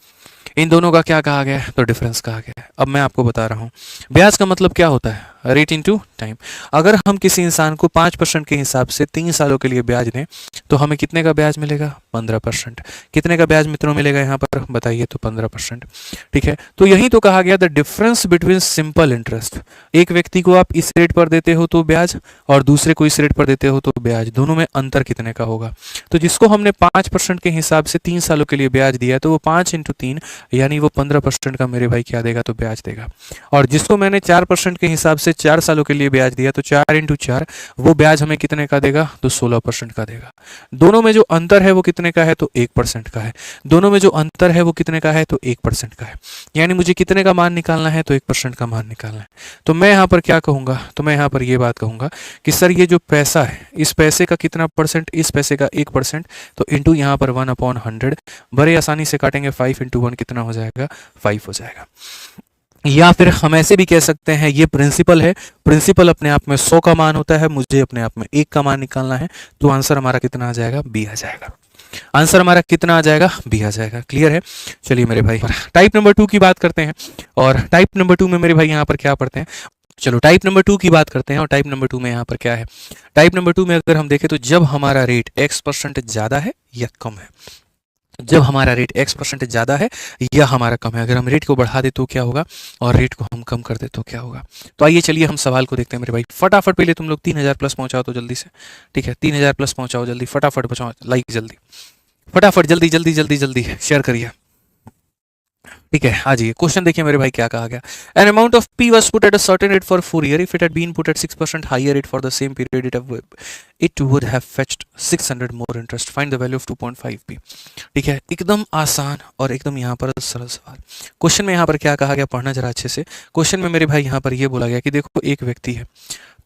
इन दोनों का क्या कहा गया है? तो डिफरेंस कहा गया है। अब मैं आपको बता रहा हूँ ब्याज का मतलब क्या होता है, रेट इनटू टाइम। अगर हम किसी इंसान को 5% के हिसाब से 3 सालों के लिए ब्याज दें तो हमें कितने का ब्याज मिलेगा? 15%। कितने का ब्याज मित्रों मिलेगा यहाँ पर बताइए? तो 15%। ठीक है, तो यही तो कहा गया the difference between simple interest. एक व्यक्ति को आप इस रेट पर देते हो तो ब्याज, और दूसरे को इस रेट पर देते हो तो ब्याज, दोनों में अंतर कितने का होगा। तो जिसको हमने 5% के हिसाब से 3 सालों के लिए ब्याज दिया तो वो 5 × 3 यानी वो 15% का मेरे भाई क्या देगा? तो ब्याज देगा। और जिसको मैंने 4% के हिसाब से 4 सालों के लिए ब्याज दिया तो 4 × 4 वो ब्याज हमें कितने का देगा? तो 16% का देगा। दोनों में जो अंतर है वो कितने का है? तो 1% का है। दोनों में जो अंतर है वो कितने का है? तो 1% का है। यानी मुझे कितने का मान निकालना है? तो 1% का मान निकालना है। तो मैं यहाँ पर क्या कहूँगा? तो मैं यहाँ पर ये बात कहूँगा कि सर ये जो पैसा है, इस पैसे का कितना परसेंट? इस पैसे का 1%, तो इंटू यहाँ पर 1/100। बड़े आसानी से काटेंगे, 5 × 1 कितना हो जाएगा? 5 हो जाएगा। या फिर हम ऐसे भी कह सकते हैं ये प्रिंसिपल है, प्रिंसिपल अपने आप में 100 का मान होता है, मुझे अपने आप में 1 का मान निकालना है, तो आंसर हमारा कितना आ जाएगा? बी आ जाएगा। आंसर हमारा कितना आ जाएगा? बी आ जाएगा। क्लियर है? चलिए मेरे भाई टाइप नंबर 2 की बात करते हैं। और टाइप नंबर 2 में मेरे भाई यहाँ पर क्या पढ़ते हैं? चलो टाइप नंबर 2 की बात करते हैं। और टाइप नंबर 2 में यहाँ पर क्या है? टाइप नंबर 2 में अगर हम देखें तो जब हमारा रेट x% ज़्यादा है या कम है, जब हमारा रेट x% ज़्यादा है या हमारा कम है, अगर हम रेट को बढ़ा दे तो क्या होगा और रेट को हम कम कर दे तो क्या होगा। तो आइए चलिए हम सवाल को देखते हैं मेरे भाई। फटाफट पहले तुम लोग 3000 प्लस पहुंचाओ तो जल्दी से, ठीक है, 3000 प्लस पहुंचाओ जल्दी, फटाफट पहुंचाओ, लाइक जल्दी, फटाफट जल्दी जल्दी जल्दी जल्दी शेयर करिए। ठीक है, आ जाइए। क्वेश्चन देखिए मेरे भाई क्या कहा गया। An amount of P was put at a certain rate for 4 year, if it had been put at 6% higher rate for the same period it would have fetched 600 more interest, find the value of 2.5 P. ठीक है, एकदम आसान और एकदम यहाँ पर सरल सवाल। क्वेश्चन में यहाँ पर क्या कहा गया, पढ़ना जरा अच्छे से। क्वेश्चन में मेरे भाई यहाँ पर ये बोला गया कि देखो एक व्यक्ति है,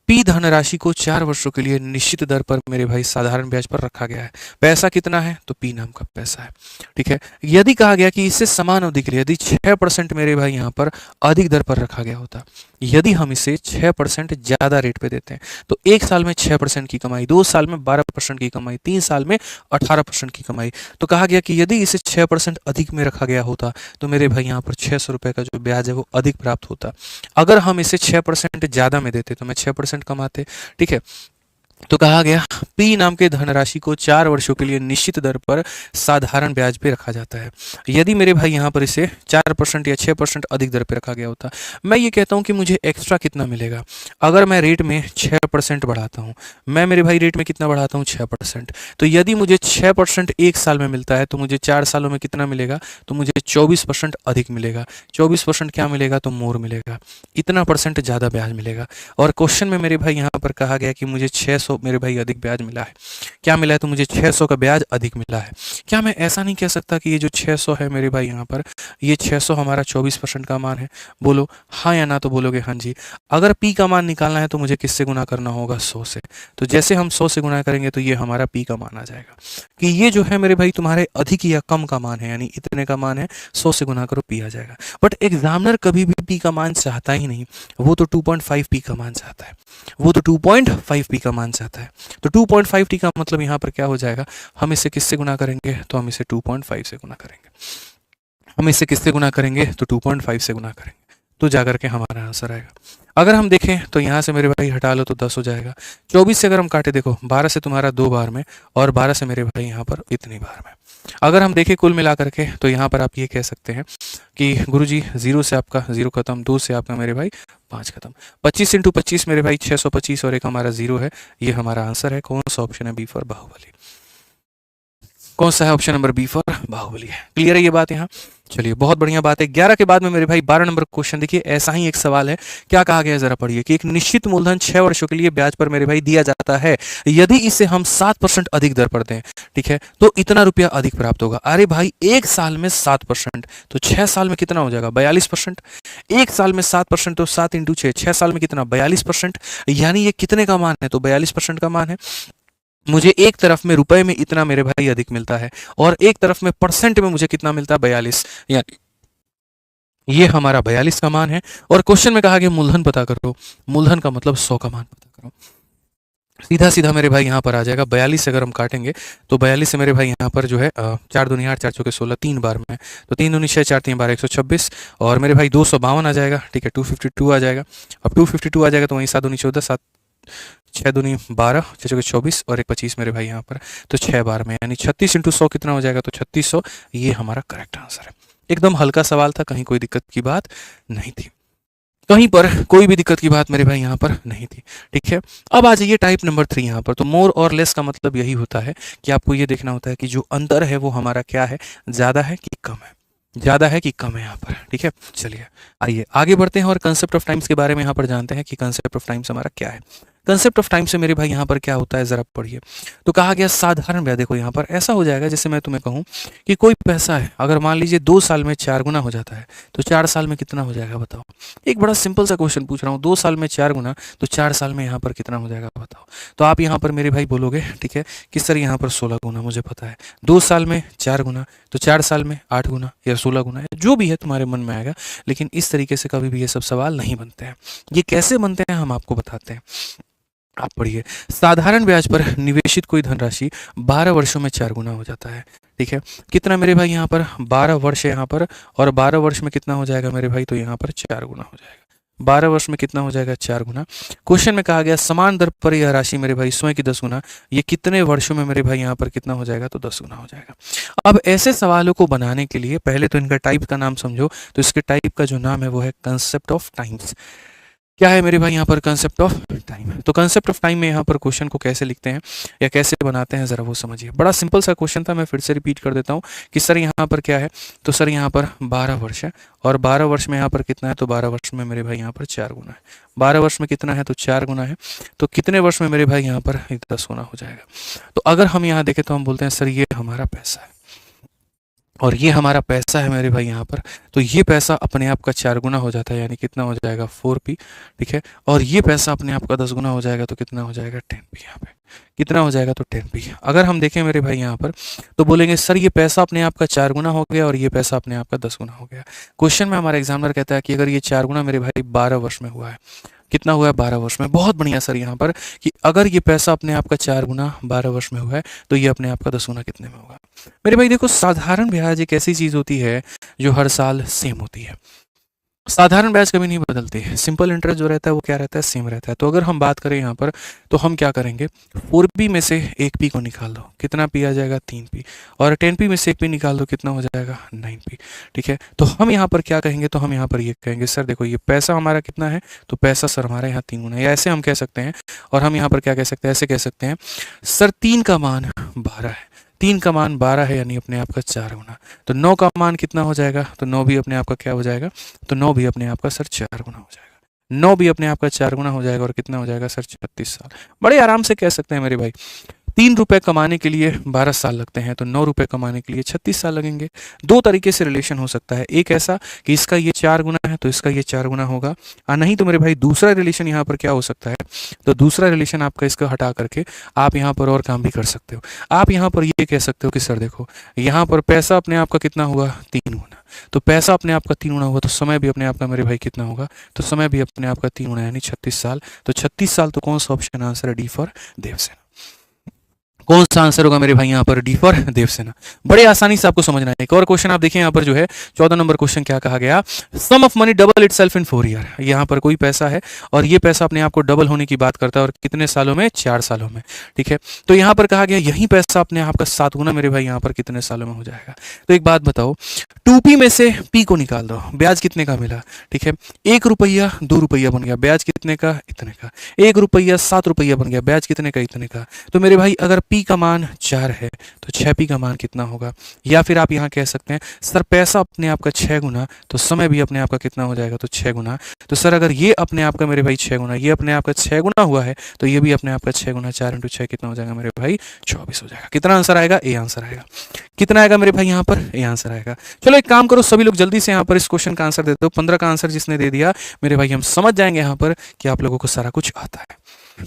पी धनराशि को 4 वर्षों के लिए निश्चित दर पर मेरे भाई साधारण ब्याज पर रखा गया है। पैसा कितना है? तो पी नाम का पैसा है। ठीक है, यदि कहा गया कि इससे समान अवधि के लिए यदि 6% मेरे भाई यहाँ पर अधिक दर पर रखा गया होता, यदि हम इसे 6% ज्यादा रेट पे देते हैं तो 1 साल में 6% की कमाई, 2 साल में 12% की कमाई, 3 साल में 18% की कमाई। तो कहा गया कि यदि इसे 6% अधिक में रखा गया होता तो मेरे भाई यहाँ पर 600 रुपए का जो ब्याज है वो अधिक प्राप्त होता। अगर हम इसे 6% ज्यादा में देते तो मैं 6% कमाते। ठीक है, तो कहा गया पी नाम के धनराशि को 4 वर्षों के लिए निश्चित दर पर साधारण ब्याज पे रखा जाता है। यदि मेरे भाई यहाँ पर इसे 4% या 6% अधिक दर पे रखा गया होता, मैं ये कहता हूँ कि मुझे एक्स्ट्रा कितना मिलेगा। अगर मैं रेट में 6% बढ़ाता हूँ, मैं मेरे भाई रेट में कितना बढ़ाता हूँ? 6%। तो यदि मुझे 6% 1 साल में मिलता है तो मुझे 4 सालों में कितना मिलेगा? तो मुझे 24% अधिक मिलेगा। 24% क्या मिलेगा? तो मोर मिलेगा, इतना परसेंट ज़्यादा ब्याज मिलेगा। और क्वेश्चन में मेरे भाई यहाँ पर कहा गया कि मुझे 600 मेरे भाई अधिक ब्याज मिला है। क्या मिला है? तो मुझे 600 का ब्याज अधिक मिला है। क्या मैं ऐसा नहीं कह सकता कि ये जो 600 है मेरे भाई यहाँ पर, ये 600 हमारा 24% का मान है? बोलो हाँ या ना, तो बोलोगे हाँ जी। अगर पी का मान निकालना है तो मुझे किससे गुना करना होगा? 100 से। तो जैसे हम 100 से गुना करेंगे तो ये हमारा पी का मान आ जाएगा कि ये जो है मेरे भाई तुम्हारे अधिक या कम का मान है, यानी इतने का मान है, 100 से गुना करो, पी आ जाएगा। बट एग्जामिनर कभी भी पी का मान चाहता ही नहीं, वो तो 2.5 पी का मान चाहता है, वो तो 2.5 पी का मान चाहता है। तो 2.5 टी का मतलब यहाँ पर क्या हो जाएगा, हम इसे किससे गुना करेंगे? तो हम इसे 2.5 से गुना करेंगे। हम इसे किससे गुना करेंगे? तो 2.5 से गुना करेंगे, तो जाकर के हमारा आंसर आएगा। अगर हम देखें तो यहाँ से मेरे भाई हटा लो तो 10 हो जाएगा। 24 से अगर हम काटे, देखो 12 से तुम्हारा 2 बार में और 12 से मेरे भाई यहाँ पर इतनी बार में। अगर हम देखें कुल मिला करके तो यहाँ पर आप ये कह सकते हैं कि गुरुजी 0 से आपका 0 खत्म, 2 से आपका मेरे भाई 5 खत्म, 25 × 25 मेरे भाई 625 और एक हमारा 0 है। ये हमारा आंसर है। कौन सा ऑप्शन है? B for Baahubali. कौन सा है? Option number B for Baahubali है। क्लियर है ये बात यहाँ? चलिए, बहुत बढ़िया बात है। 11 के बाद में मेरे भाई 12 नंबर क्वेश्चन देखिए, ऐसा ही एक सवाल है। क्या कहा गया है जरा पढ़िए कि एक निश्चित मूलधन 6 वर्षों के लिए ब्याज पर मेरे भाई दिया जाता है, यदि इसे हम 7% अधिक दर पर दें, ठीक है, तो इतना रुपया अधिक प्राप्त होगा। अरे भाई, एक साल में 7%, तो 6 साल में कितना हो जाएगा? 42%। एक साल में 7%, तो 7 इंटू 6, 6 साल में कितना? 42%। यानी ये कितने का मान है? तो 42% का मान है। मुझे एक तरफ में रुपए में इतना मेरे भाई अधिक मिलता है, और एक तरफ में परसेंट में मुझे कितना मिलता है? 42। यानी ये हमारा 42 का मान है। और क्वेश्चन में कहा गया मूलधन पता करो। मूलधन का मतलब 100 का मान पता करो। सीधा सीधा मेरे भाई यहाँ पर आ जाएगा 42 से अगर हम काटेंगे तो 42 से मेरे भाई यहाँ पर जो है 4 दूनी 8, 4 चौके 16, 3 बार में, तो 3 दूनी 6, 4 3 12, 126, और मेरे भाई 252 आ जाएगा, ठीक है, 252 आ जाएगा। अब 252 आ जाएगा तो वहीं 7 दूनी 14, 7 6 दूनी 12, 6 चौके 24 और एक 25 मेरे भाई यहाँ पर, तो 6 बार में, यानी 36 इंटू 100 कितना हो जाएगा? तो 3600। ये हमारा करेक्ट आंसर है। एकदम हल्का सवाल था, कहीं कोई दिक्कत की बात नहीं थी, कहीं पर कोई भी दिक्कत की बात मेरे भाई यहाँ पर नहीं थी, ठीक है। अब आ जाइए टाइप नंबर 3 यहाँ पर। तो मोर और लेस का मतलब यही होता है कि आपको ये देखना होता है कि जो अंतर है वो हमारा क्या है, ज़्यादा है कि कम है, ज़्यादा है कि कम है यहाँ पर, ठीक है। चलिए आइए आगे बढ़ते हैं और कंसेप्ट ऑफ टाइम्स के बारे में यहाँ पर जानते हैं कि कंसेप्ट ऑफ टाइम्स हमारा क्या है। कंसेप्ट ऑफ टाइम से मेरे भाई यहाँ पर क्या होता है ज़रा पढ़िए। तो कहा गया साधारण ब्याज। देखो यहाँ पर ऐसा हो जाएगा जैसे मैं तुम्हें कहूँ कि कोई पैसा है, अगर मान लीजिए 2 साल में 4 गुना हो जाता है, तो 4 साल में कितना हो जाएगा बताओ। एक बड़ा सिंपल सा क्वेश्चन पूछ रहा हूँ, 2 साल में 4 गुना, तो 4 साल में यहाँ पर कितना हो जाएगा बताओ। तो आप यहाँ पर मेरे भाई बोलोगे, ठीक है, कि सर यहाँ पर 16 गुना मुझे पता है। 2 साल में 4 गुना, तो 4 साल में 8 गुना या 16 गुना, या जो भी है तुम्हारे मन में आएगा। लेकिन इस तरीके से कभी भी ये सब सवाल नहीं बनते हैं। ये कैसे बनते हैं हम आपको बताते हैं, आप पढ़िए। साधारण ब्याज पर निवेशित कोई धनराशि 12 वर्षों में 4 गुना हो जाता है, ठीक है। कितना मेरे भाई यहाँ पर? 12 वर्ष है यहाँ पर, और 12 वर्ष में कितना हो जाएगा मेरे भाई? तो यहाँ पर 4 गुना हो जाएगा। 12 वर्ष में कितना हो जाएगा? 4 गुना। क्वेश्चन में कहा गया समान दर पर यह राशि मेरे भाई स्वयं की 10 गुना, ये कितने वर्षों में मेरे भाई यहाँ पर कितना हो जाएगा? तो 10 गुना हो जाएगा। अब ऐसे सवालों को बनाने के लिए पहले तो इनका टाइप का नाम समझो। तो इसके टाइप का जो नाम है वो है कंसेप्ट ऑफ टाइम्स। क्या है मेरे भाई यहाँ पर? Concept of time. तो कंसेप्ट ऑफ टाइम में यहाँ पर क्वेश्चन को कैसे लिखते हैं या कैसे बनाते हैं ज़रा वो समझिए। बड़ा सिंपल सा क्वेश्चन था, मैं फिर से रिपीट कर देता हूँ कि सर यहाँ पर क्या है। तो सर यहाँ पर 12 वर्ष है, और 12 वर्ष में यहाँ पर कितना है? तो 12 वर्ष में मेरे भाई यहाँ पर 4 गुना है। 12 वर्ष में कितना है? तो 4 गुना है। तो कितने वर्ष में मेरे भाई यहाँ पर 10 गुना हो जाएगा। तो अगर हम यहाँ देखें तो हम बोलते हैं सर ये हमारा पैसा है, और ये हमारा पैसा है मेरे भाई यहाँ पर। तो ये पैसा अपने आप का 4 गुना हो जाता है, यानी कितना हो जाएगा? 4p, ठीक है। और ये पैसा अपने आप का 10 गुना हो जाएगा, तो कितना हो जाएगा? 10p। यहाँ पे कितना हो जाएगा? तो 10p। अगर हम देखें मेरे भाई यहाँ पर तो बोलेंगे सर ये पैसा अपने आप का 4 गुना हो गया, और ये पैसा अपने आप का 10 गुना हो गया। क्वेश्चन में हमारा एग्जामिनर कहता है कि अगर ये 4 गुना मेरे भाई 12 वर्ष में हुआ है, कितना हुआ है? 12 वर्ष में। बहुत बढ़िया सर यहाँ पर कि अगर ये पैसा अपने आप का 4 गुना 12 वर्ष में हुआ है, तो ये अपने आप का 10 गुना कितने में होगा? मेरे भाई देखो, साधारण ब्याज एक ऐसी चीज होती है जो हर साल सेम होती है। साधारण ब्याज कभी नहीं बदलती है। सिंपल इंटरेस्ट जो रहता है वो क्या रहता है? सेम रहता है। तो अगर हम बात करें यहाँ पर तो हम क्या करेंगे? 4p में से 1p को निकाल दो, कितना p आ जाएगा? 3p। और 10p में से 1p निकाल दो, कितना हो जाएगा? 9p, ठीक है। तो हम यहाँ पर क्या कहेंगे? तो हम यहाँ पर ये कहेंगे सर देखो ये पैसा हमारा कितना है? तो पैसा सर हमारे यहाँ 3 गुना है, या ऐसे हम कह सकते हैं। और हम यहाँ पर क्या कह सकते हैं? ऐसे कह सकते हैं सर 3 का मान 12 है, 3 का मान 12 है, यानी अपने आप का 4 गुना। तो 9 का मान कितना हो जाएगा? तो 9 भी अपने आप का क्या हो जाएगा? तो 9 भी अपने आप का सर 4 गुना हो जाएगा। 9 भी अपने आप का 4 गुना हो जाएगा, और कितना हो जाएगा सर? 36 साल। बड़े आराम से कह सकते हैं मेरे भाई। 3 रुपए कमाने के लिए 12 साल लगते हैं, तो 9 रुपए कमाने के लिए 36 साल लगेंगे। दो तरीके से रिलेशन हो सकता है, एक ऐसा कि इसका ये 4 गुना है तो इसका ये 4 गुना होगा, और नहीं तो मेरे भाई दूसरा रिलेशन यहाँ पर क्या हो सकता है? तो दूसरा रिलेशन आपका इसका हटा करके आप यहाँ पर और काम भी कर सकते हो। आप यहाँ पर ये कह सकते हो कि सर देखो यहाँ पर पैसा अपने आप का कितना हुआ? 3 गुना। तो पैसा अपने आप का 3 गुना हुआ, तो समय भी अपने आप का मेरे भाई कितना होगा? तो समय भी अपने आप का 3 गुना, यानी 36 साल। तो 36 साल, तो कौन सा ऑप्शन आंसर है? D for Devasena. कौन सा आंसर होगा मेरे भाई यहाँ पर? D for Devasena. बड़े आसानी से आपको समझना है। एक और क्वेश्चन आप देखिए यहाँ पर जो है 14 नंबर क्वेश्चन क्या कहा गया? Sum of money double itself in 4 year. यहाँ पर कोई पैसा है और ये पैसा अपने आप को डबल होने की बात करता है, और कितने सालों में? 4 सालों में, ठीक है। तो यहाँ पर कहा गया यही पैसा अपने आप का 7 गुना मेरे भाई यहाँ पर कितने सालों में हो जाएगा? तो एक बात बताओ, 2p में से p को निकाल दो, ब्याज कितने का मिला? ठीक है, 1 रुपया 2 रुपया बन गया, ब्याज कितने का? इतने का। 1 रुपया 7 रुपया बन गया, ब्याज कितने का? इतने का। तो मेरे भाई अगर पी का मान 4 है तो 6p का मान कितना होगा। या फिर आप यहाँ कह सकते हैं सर पैसा अपने आप का 6 गुना तो समय भी अपने आप का कितना हो जाएगा, तो 6 गुना। तो सर अगर ये अपने आप का मेरे भाई 6 गुना, ये अपने आप का 6 गुना हुआ है तो ये भी अपने आप का 6 गुना, 4 × 6 कितना हो जाएगा मेरे भाई, 24 हो जाएगा। कितना आंसर आएगा, ए आंसर आएगा। कितना आएगा मेरे भाई यहाँ पर, ए आंसर आएगा। चलो एक काम करो सभी लोग जल्दी से यहाँ पर इस क्वेश्चन का आंसर दे दो। 15 का आंसर जिसने दे दिया मेरे भाई, हम समझ जाएंगे यहाँ पर कि आप लोगों को सारा कुछ आता है।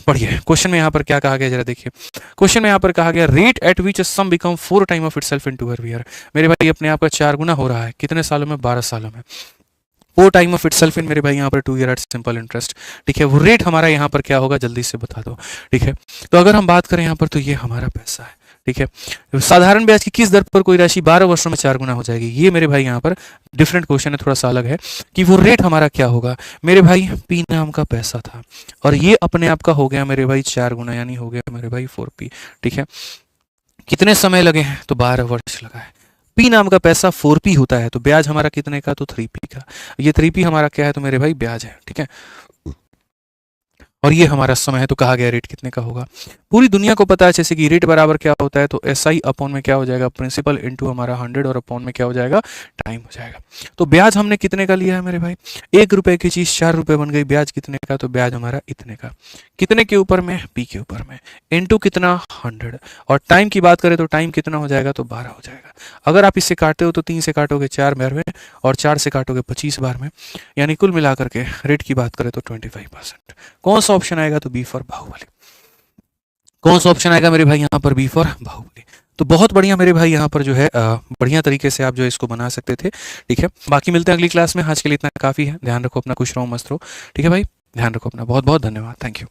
पढ़िए क्वेश्चन में यहाँ पर क्या कहा गया, जरा देखिए। क्वेश्चन में यहाँ पर कहा गया rate at which sum become 4 time of itself in 2 year. मेरे भाई अपने आप का 4 गुना हो रहा है, कितने सालों में, 12 सालों में। 4 टाइम ऑफ इटसेल्फ इन मेरे भाई यहाँ पर 2 ईयर एट सिंपल इंटरेस्ट। ठीक है, वो रेट हमारा यहाँ पर क्या होगा, जल्दी से बता दो। ठीक है, तो अगर हम बात करें यहाँ पर तो ये हमारा पैसा है। ठीक है, साधारण ब्याज की किस दर पर कोई राशि 12 वर्षों में 4 गुना हो जाएगी। ये मेरे भाई यहाँ पर डिफरेंट क्वेश्चन है, थोड़ा सा अलग है कि वो रेट हमारा क्या होगा। मेरे भाई पी नाम का पैसा था और ये अपने आप का हो गया मेरे भाई 4 गुना, यानी हो गया मेरे भाई 4p। ठीक है, कितने समय लगे हैं, तो 12 वर्ष लगा है। पी नाम का पैसा 4p होता है तो ब्याज हमारा कितने का, तो 3p का। ये 3p हमारा क्या है, तो मेरे भाई ब्याज है। ठीक है, और ये हमारा समय है तो कहा गया रेट कितने का होगा। पूरी दुनिया को पता है जैसे कि रेट बराबर क्या होता है, तो SI अपॉन में क्या हो जाएगा, प्रिंसिपल इनटू हमारा 100 और अपॉन में क्या हो जाएगा, टाइम हो जाएगा। तो ब्याज हमने कितने का लिया है मेरे भाई, 1 रुपए की चीज 4 रुपए बन गई। ब्याज कितने का, तो ब्याज हमारा इतने का। कितने के ऊपर में, P के ऊपर में, इनटू कितना, 100। और टाइम की बात करें तो टाइम कितना हो जाएगा, तो 12 हो जाएगा। अगर आप इससे काटते हो तो 3 से काटोगे 4 बार में और 4 से काटोगे 25 बार में, यानी कुल मिलाकर के रेट की बात करें तो 25%। कौन सा ऑप्शन आएगा, तो बी फॉर बाहुबली। कौन सा ऑप्शन आएगा मेरे भाई यहाँ पर, बी फॉर बाहुबली। तो बहुत बढ़िया मेरे भाई यहाँ पर जो है बढ़िया तरीके से आप जो इसको बना सकते थे। ठीक है, बाकी मिलते हैं अगली क्लास में। आज के लिए इतना काफ़ी है। ध्यान रखो अपना, खुश रहो, मस्त रहो। ठीक है भाई, ध्यान रखो अपना। बहुत बहुत धन्यवाद, थैंक यू।